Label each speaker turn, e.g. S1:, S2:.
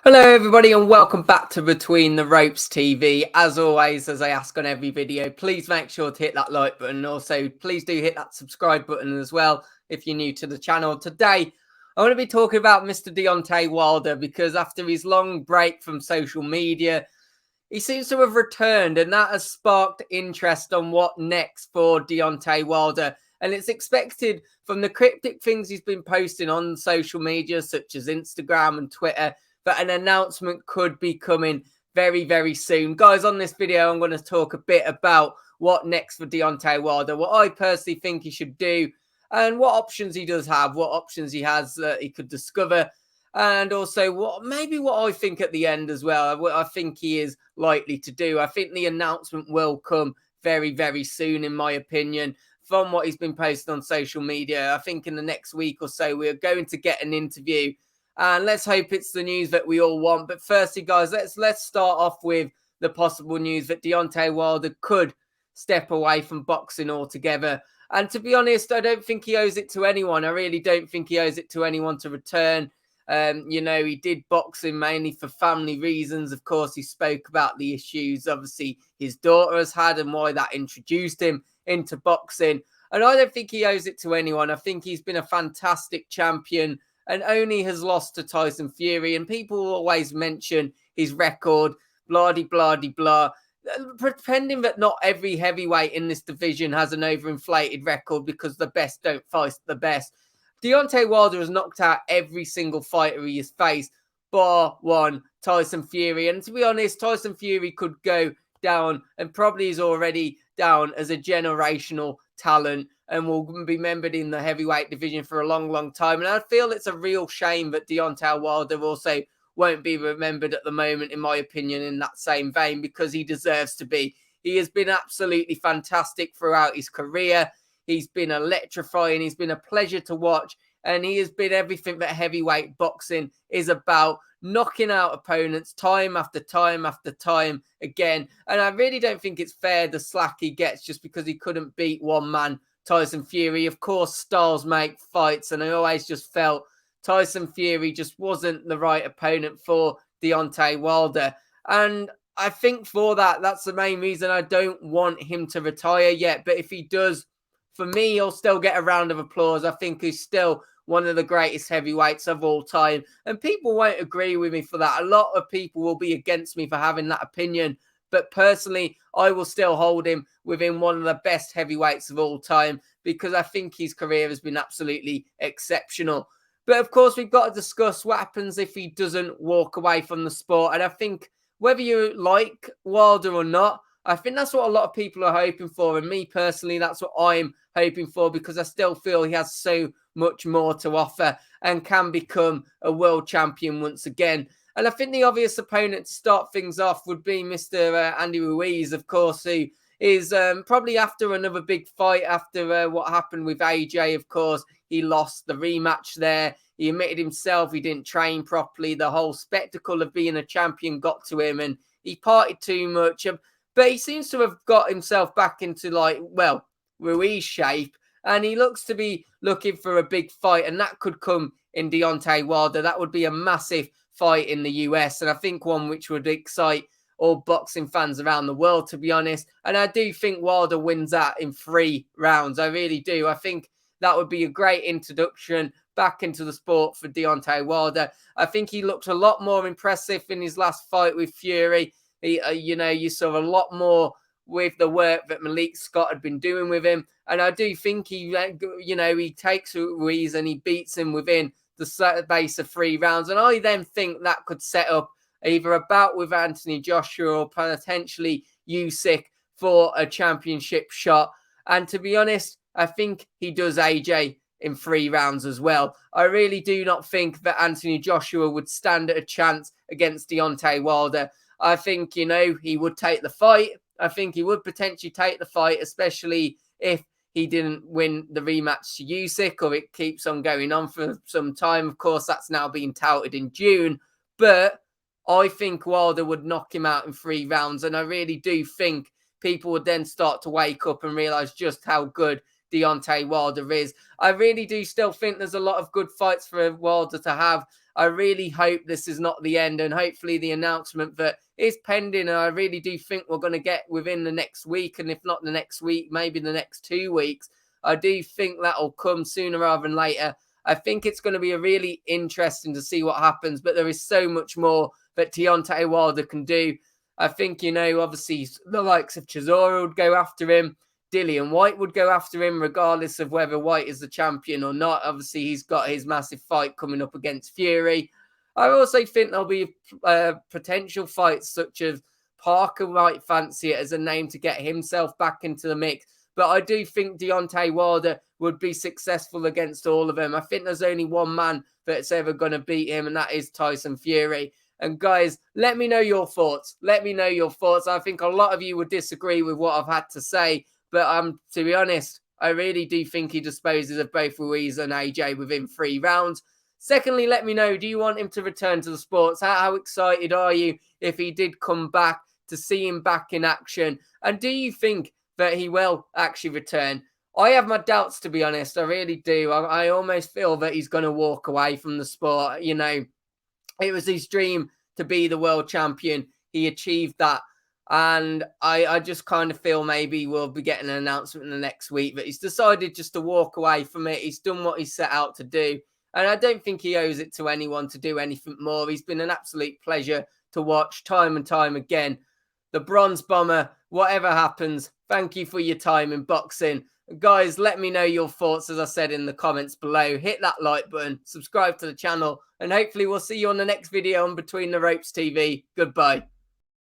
S1: Hello everybody and welcome back to Between the Ropes TV. As always, as I ask on every video, please make sure to hit that like button. Also, please do hit that subscribe button as well if you're new to the channel. Today, I want to be talking about Mr. Deontay Wilder because after his long break from social media, he seems to have returned, and that has sparked interest on what next for Deontay Wilder. And it's expected from the cryptic things he's been posting on social media, such as Instagram and Twitter, that an announcement could be coming very, very soon. Guys, on this video, I'm going to talk a bit about what next for Deontay Wilder, what I personally think he should do, and what options he does have, what options he has that he could discover, and also what I think at the end as well, what I think he is likely to do. I think the announcement will come very, very soon, in my opinion, from what he's been posting on social media. I think in the next week or so, we're going to get an interview, and let's hope it's the news that we all want. But firstly, guys, let's start off with the possible news that Deontay Wilder could step away from boxing altogether. And to be honest, I don't think he owes it to anyone. I really don't think he owes it to anyone to return. He did boxing mainly for family reasons. Of course, he spoke about the issues, obviously, his daughter has had and why that introduced him into boxing. And I don't think he owes it to anyone. I think he's been a fantastic champion and only has lost to Tyson Fury. And people always mention his record, blah, pretending that not every heavyweight in this division has an overinflated record because the best don't fight the best. Deontay Wilder has knocked out every single fighter he has faced, bar one, Tyson Fury. And to be honest, Tyson Fury could go down and probably is already down as a generational talent and will be remembered in the heavyweight division for a long, long time. And I feel it's a real shame that Deontay Wilder also won't be remembered at the moment, in my opinion, in that same vein, because he deserves to be. He has been absolutely fantastic throughout his career. He's been electrifying. He's been a pleasure to watch. And he has been everything that heavyweight boxing is about, knocking out opponents time after time after time again. And I really don't think it's fair the slack he gets just because he couldn't beat one man, Tyson Fury. Of course, styles make fights. And I always just felt Tyson Fury just wasn't the right opponent for Deontay Wilder. And I think for that, that's the main reason I don't want him to retire yet. But if he does, for me, he'll still get a round of applause. I think he's still one of the greatest heavyweights of all time. And people won't agree with me for that. A lot of people will be against me for having that opinion. But personally, I will still hold him within one of the best heavyweights of all time because I think his career has been absolutely exceptional. But of course, we've got to discuss what happens if he doesn't walk away from the sport. And I think whether you like Wilder or not, I think that's what a lot of people are hoping for. And me personally, that's what I'm hoping for because I still feel he has so much more to offer and can become a world champion once again. And I think the obvious opponent to start things off would be Mr. Andy Ruiz, of course, who is probably after another big fight after what happened with AJ. Of course, he lost the rematch there. He admitted himself he didn't train properly. The whole spectacle of being a champion got to him and he partied too much. But he seems to have got himself back into, Ruiz shape. And he looks to be looking for a big fight. And that could come in Deontay Wilder. That would be a massive fight in the US. And I think one which would excite all boxing fans around the world, to be honest. And I do think Wilder wins that in 3 rounds. I really do. I think that would be a great introduction back into the sport for Deontay Wilder. I think he looked a lot more impressive in his last fight with Fury. You saw a lot more with the work that Malik Scott had been doing with him. And I do think he takes Ruiz and he beats him within the space of 3 rounds. And I then think that could set up either a bout with Anthony Joshua or potentially Usyk for a championship shot. And to be honest, I think he does AJ in 3 rounds as well. I really do not think that Anthony Joshua would stand a chance against Deontay Wilder. I think, he would take the fight. I think he would potentially take the fight, especially if he didn't win the rematch to Usyk or it keeps on going on for some time. Of course, that's now being touted in June. But I think Wilder would knock him out in 3 rounds. And I really do think people would then start to wake up and realise just how good Deontay Wilder is. I really do still think there's a lot of good fights for Wilder to have. I really hope this is not the end, and hopefully the announcement that is pending, and I really do think we're going to get within the next week, and if not the next week, maybe the next 2 weeks. I do think that'll come sooner rather than later. I think it's going to be a really interesting to see what happens, but there is so much more that Deontay Wilder can do. I think, obviously the likes of Chisora would go after him. Dillian White would go after him regardless of whether White is the champion or not. Obviously, he's got his massive fight coming up against Fury. I also think there'll be potential fights such as Parker might fancy it as a name to get himself back into the mix. But I do think Deontay Wilder would be successful against all of them. I think there's only one man that's ever going to beat him, and that is Tyson Fury. And guys, let me know your thoughts. Let me know your thoughts. I think a lot of you would disagree with what I've had to say. But to be honest, I really do think he disposes of both Ruiz and AJ within 3 rounds. Secondly, let me know, do you want him to return to the sports? How excited are you if he did come back, to see him back in action? And do you think that he will actually return? I have my doubts, to be honest. I really do. I almost feel that he's going to walk away from the sport. It was his dream to be the world champion. He achieved that. And I just kind of feel maybe we'll be getting an announcement in the next week that he's decided just to walk away from it. He's done what he set out to do. And I don't think he owes it to anyone to do anything more. He's been an absolute pleasure to watch time and time again. The Bronze Bomber, whatever happens, thank you for your time in boxing. Guys, let me know your thoughts, as I said, in the comments below. Hit that like button, subscribe to the channel, and hopefully we'll see you on the next video on Between the Ropes TV. Goodbye.